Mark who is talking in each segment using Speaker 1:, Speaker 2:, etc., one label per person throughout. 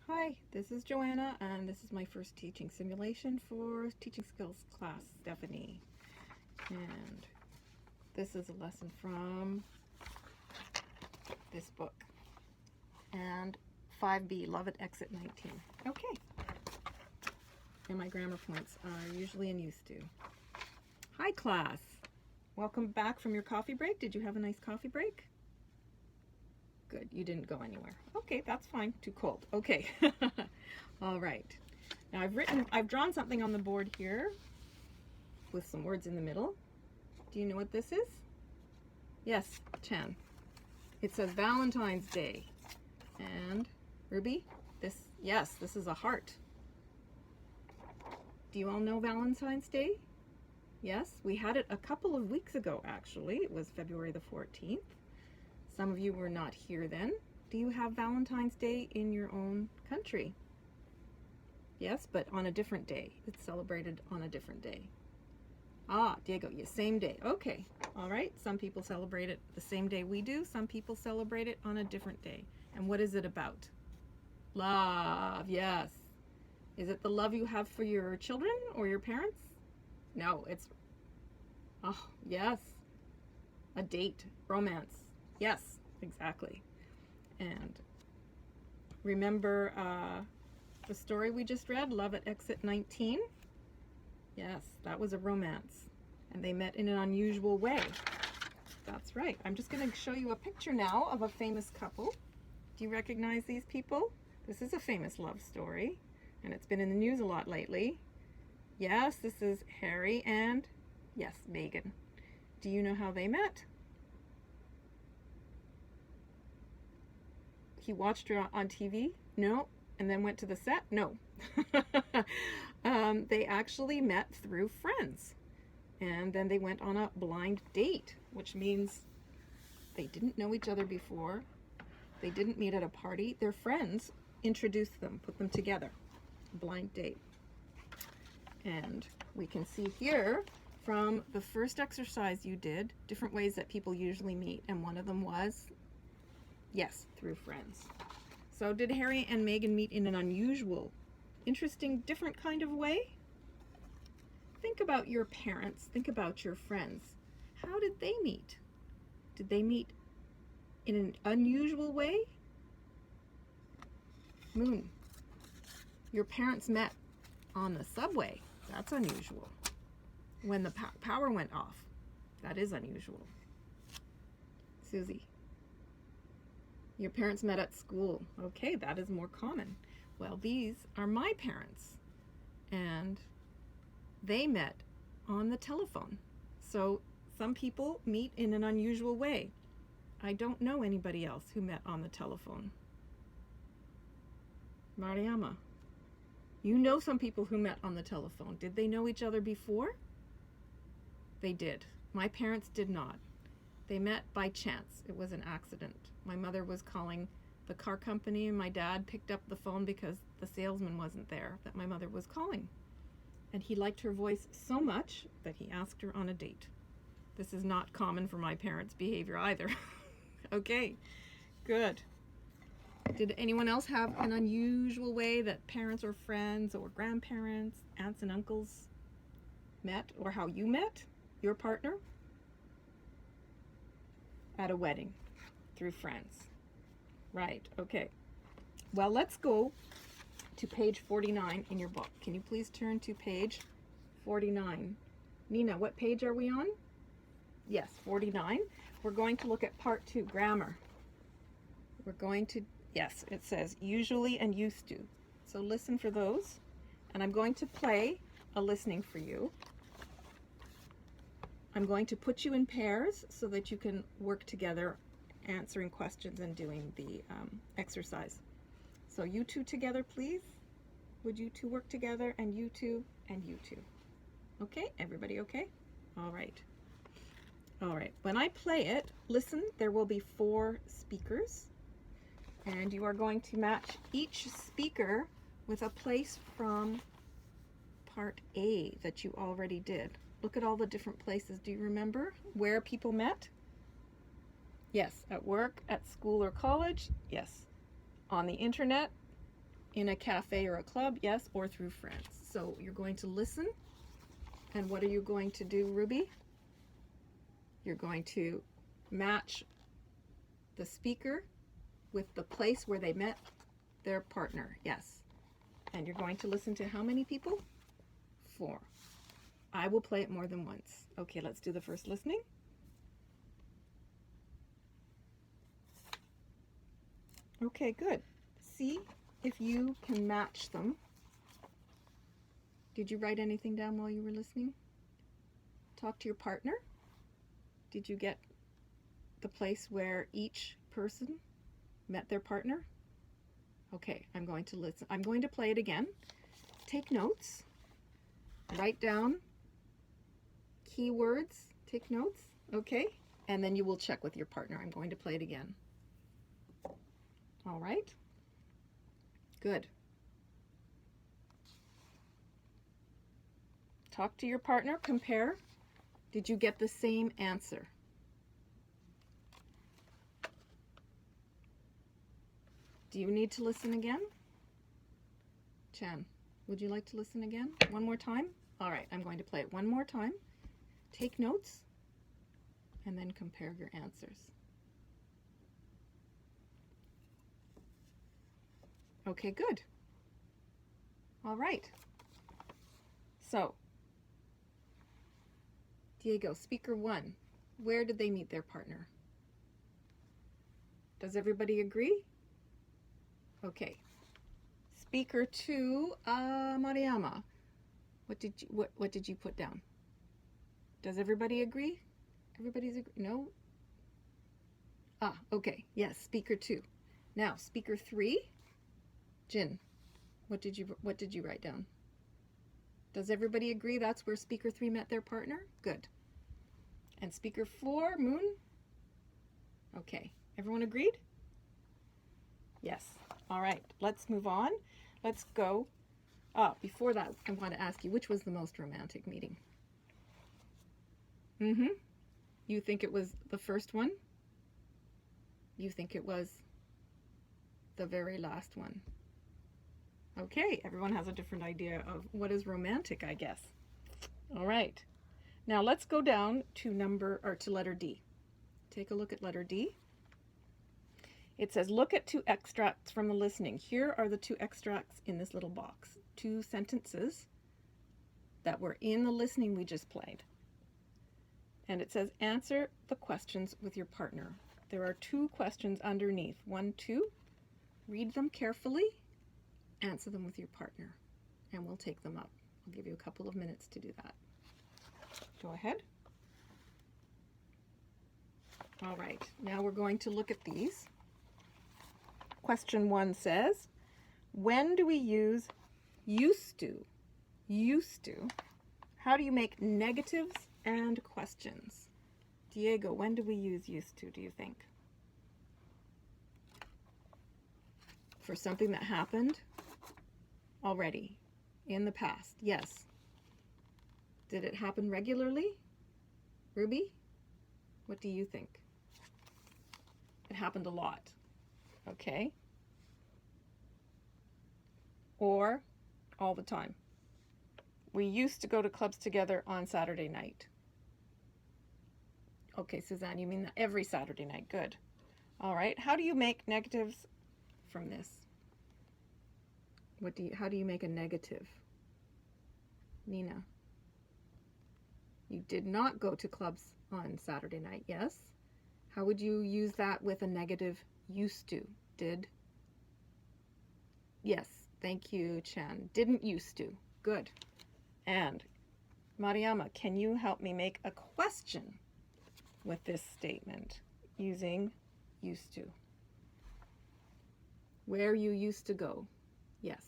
Speaker 1: Hi, this is Joanna, and this is my first teaching simulation for Teaching Skills class, Stephanie. And this is a lesson from this book. And 5B, Love at Exit 19. Okay. And my grammar points are usually and used to. Hi, class. Welcome back from your coffee break. Did you have a nice coffee break? Good, you didn't go anywhere. Okay, that's fine. Too cold. Okay. All right. Now I've drawn something on the board here with some words in the middle. Do you know what this is? Yes, Chan. It says Valentine's Day. And Ruby, yes, this is a heart. Do you all know Valentine's Day? Yes, we had it a couple of weeks ago actually. It was February the 14th. Some of you were not here then. Do you have Valentine's Day in your own country? Yes, but on a different day. It's celebrated on a different day. Ah, Diego, yeah, same day. Okay, all right. Some people celebrate it the same day we do. Some people celebrate it on a different day. And what is it about? Love, yes. Is it the love you have for your children or your parents? No, it's, oh, yes. A date, romance. Yes, exactly. And remember the story we just read, Love at Exit 19? Yes, that was a romance. And they met in an unusual way. That's right. I'm just going to show you a picture now of a famous couple. Do you recognize these people? This is a famous love story, and it's been in the news a lot lately. Yes, this is Harry and, yes, Meghan. Do you know how they met? He watched her on TV? No. And then went to the set? No. They actually met through friends. And then they went on a blind date, which means they didn't know each other before. They didn't meet at a party. Their friends introduced them, put them together. Blind date. And we can see here from the first exercise you did, different ways that people usually meet. And one of them was, yes, through friends. So did Harry and Meghan meet in an unusual, interesting, different kind of way? Think about your parents. Think about your friends. How did they meet? Did they meet in an unusual way? Moon. Your parents met on the subway. That's unusual. When the power went off. That is unusual. Susie. Your parents met at school. Okay, that is more common. Well, these are my parents. And they met on the telephone. So some people meet in an unusual way. I don't know anybody else who met on the telephone. Mariama, you know some people who met on the telephone. Did they know each other before? They did. My parents did not. They met by chance. It was an accident. My mother was calling the car company and my dad picked up the phone because the salesman wasn't there that my mother was calling. And he liked her voice so much that he asked her on a date. This is not common for my parents' behavior either. Okay, good. Did anyone else have an unusual way that parents or friends or grandparents, aunts and uncles met, or how you met your partner? At a wedding, through friends. Right, okay. Well, let's go to page 49 in your book. Can you please turn to page 49? Nina, what page are we on? Yes, 49. We're going to look at part 2, grammar. We're going to, yes, it says usually and used to. So listen for those. And I'm going to play a listening for you. I'm going to put you in pairs so that you can work together answering questions and doing the exercise. So you two together, please. Would you two work together? And you two, and you two. Okay, everybody okay? All right. All right, when I play it, listen, there will be 4 speakers. And you are going to match each speaker with a place from part A that you already did. Look at all the different places. Do you remember where people met? Yes, at work, at school or college. Yes. On the internet. in a cafe or a club, yes, or through friends. So you're going to listen, and what are you going to do, Ruby? You're going to match the speaker with the place where they met their partner, yes. And you're going to listen to how many people? 4. I will play it more than once. Okay, let's do the first listening. Okay, good. See if you can match them. Did you write anything down while you were listening? Talk to your partner. Did you get the place where each person met their partner? Okay, I'm going to listen. I'm going to play it again. Take notes. Write down keywords. Take notes, okay? And then you will check with your partner. I'm going to play it again. All right? Good. Talk to your partner, compare. Did you get the same answer? Do you need to listen again? Chan, would you like to listen again? One more time? All right, I'm going to play it one more time. Take notes and then compare your answers. Okay, good. All right. So, Diego, speaker 1, where did they meet their partner? Does everybody agree? Okay. Speaker 2, Mariama, what did you put down? Does everybody agree? Everybody's agree? No? Okay. Yes, speaker 2. Now, speaker 3, Jin, what did you write down? Does everybody agree that's where speaker 3 met their partner? Good. And speaker 4, Moon? Okay. Everyone agreed? Yes. All right. Let's move on. Let's go. Before that, I want to ask you, which was the most romantic meeting? You think it was the first one? You think it was the very last one? Okay, everyone has a different idea of what is romantic, I guess. All right. Now let's go down to letter D. Take a look at letter D. It says, look at 2 extracts from the listening. Here are the 2 extracts in this little box. 2 sentences that were in the listening we just played. And it says, answer the questions with your partner. There are 2 questions underneath. 1, 2. Read them carefully. Answer them with your partner. And we'll take them up. I'll give you a couple of minutes to do that. Go ahead. All right. Now we're going to look at these. Question 1 says, when do we use used to? Used to. How do you make negatives and questions? Diego, when do we use used to, do you think? For something that happened already in the past, yes. Did it happen regularly? Ruby, what do you think? It happened a lot. Okay. Or all the time. We used to go to clubs together on Saturday night. Okay, Suzanne, you mean every Saturday night. Good. All right. How do you make negatives from this? How do you make a negative? Nina. You did not go to clubs on Saturday night, yes? How would you use that with a negative used to? Did? Yes, thank you, Chan. Didn't used to. Good. And Mariama, can you help me make a question with this statement using used to? Where you used to go. Yes.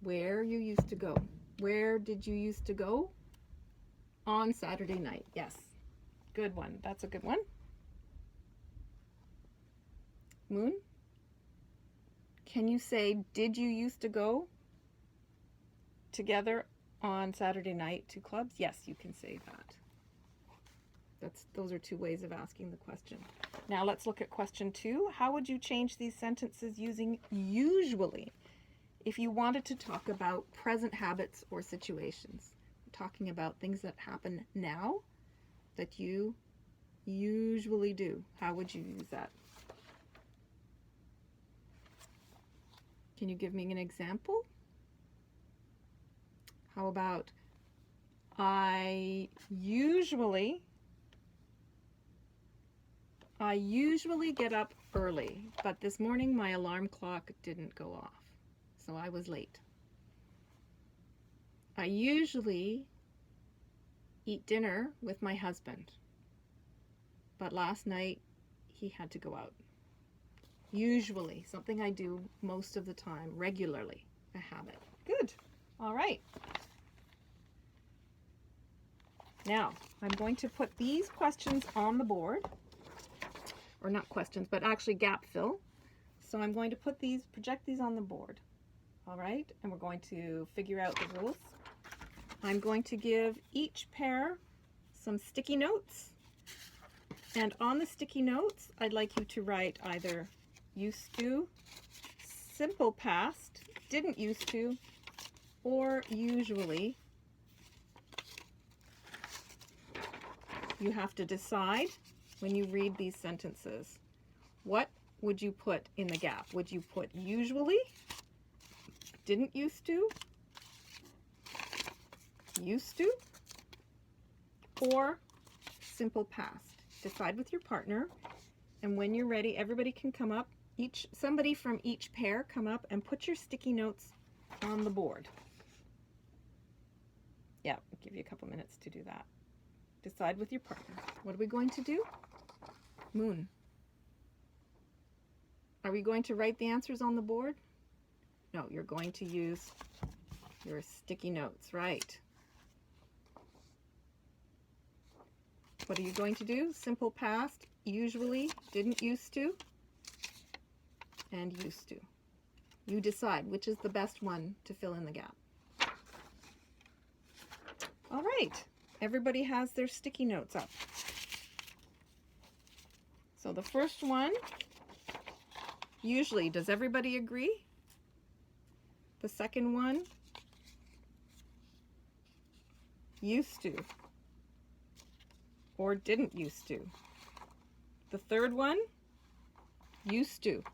Speaker 1: Where you used to go. Where did you used to go? On Saturday night. Yes. Good one. That's a good one. Moon, can you say, did you used to go together on Saturday night to clubs? Yes, you can say that. Those are 2 ways of asking the question. Now let's look at question 2. How would you change these sentences using usually? if you wanted to talk about present habits or situations, talking about things that happen now that you usually do, how would you use that? Can you give me an example? How about I usually get up early, but this morning my alarm clock didn't go off, so I was late. I usually eat dinner with my husband, but last night he had to go out. Usually, something I do most of the time, regularly, a habit. Good. All right. Now, I'm going to put these questions on the board, or not questions, but actually gap fill. So I'm going to project these on the board. All right, and we're going to figure out the rules. I'm going to give each pair some sticky notes. And on the sticky notes, I'd like you to write either used to, simple past, didn't used to, or usually. You have to decide when you read these sentences, what would you put in the gap? Would you put usually, didn't used to, or simple past? Decide with your partner, and when you're ready, everybody can come up. Somebody from each pair come up and put your sticky notes on the board. Yeah, I'll give you a couple minutes to do that. Decide with your partner. What are we going to do? Moon. Are we going to write the answers on the board? No, you're going to use your sticky notes, right? What are you going to do? Simple past, usually, didn't used to, and used to. You decide which is the best one to fill in the gap. All right. Everybody has their sticky notes up. So the first one, usually, does everybody agree? The second one, used to, or didn't used to. The third one, used to.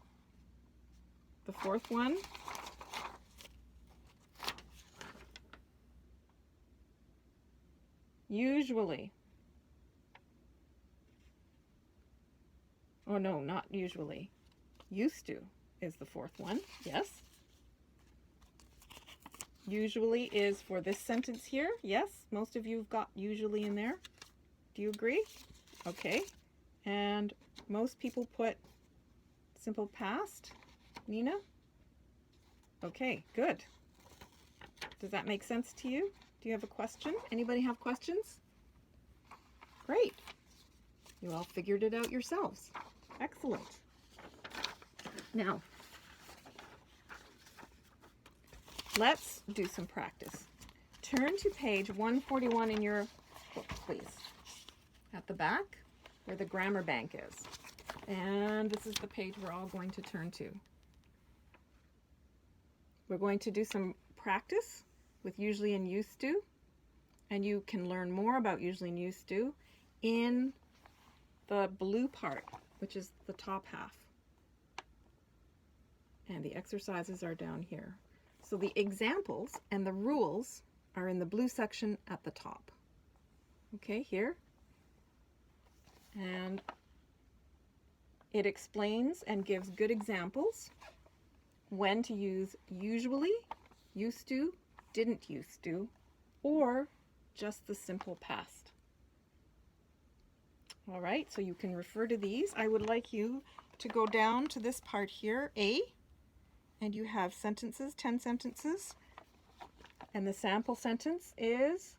Speaker 1: The fourth one, usually. Oh no, not usually. Used to is the fourth one. Yes. Usually is for this sentence here. Yes, most of you have got usually in there. Do you agree? Okay. And most people put simple past. Nina? Okay, good. Does that make sense to you? Do you have a question? Anybody have questions? Great. You all figured it out yourselves. Excellent. Now, let's do some practice. Turn to page 141 in your book, please. At the back, where the grammar bank is. And this is the page we're all going to turn to. We're going to do some practice with usually and used to. And you can learn more about usually and used to in the blue part, which is the top half. And the exercises are down here. So the examples and the rules are in the blue section at the top. Okay, here. And it explains and gives good examples when to use usually, used to, didn't used to, or just the simple past. All right, so you can refer to these. I would like you to go down to this part here, A, and you have sentences, 10 sentences, and the sample sentence is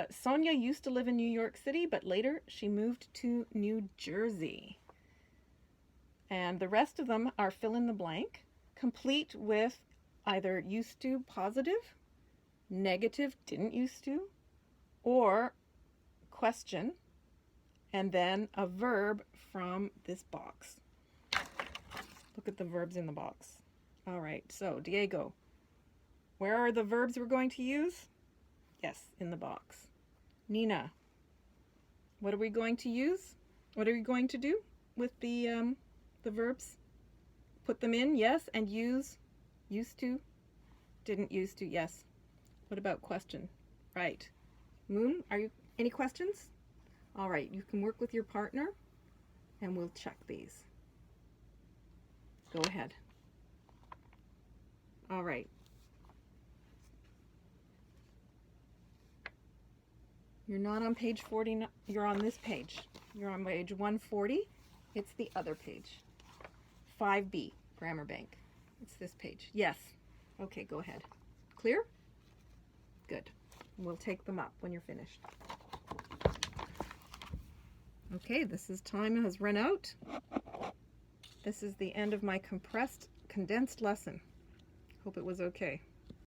Speaker 1: Sonia used to live in New York City, but later she moved to New Jersey. And the rest of them are fill in the blank, complete with either used to positive, negative didn't used to, or question and then a verb from this box. Look at the verbs in the box. All right, so Diego, where are the verbs we're going to use? Yes, in the box. Nina, what are we going to use? What are we going to do with the verbs? Put them in, yes, and use. Used to, didn't used to, yes. What about question? Right. Moon, are you any questions? All right, you can work with your partner and we'll check these. Go ahead. All right. You're not on page 40, you're on this page. You're on page 140. It's the other page. 5B, Grammar Bank. It's this page. Yes. Okay, go ahead. Clear? Good. We'll take them up when you're finished. Okay, time has run out. This is the end of my condensed lesson. Hope it was okay.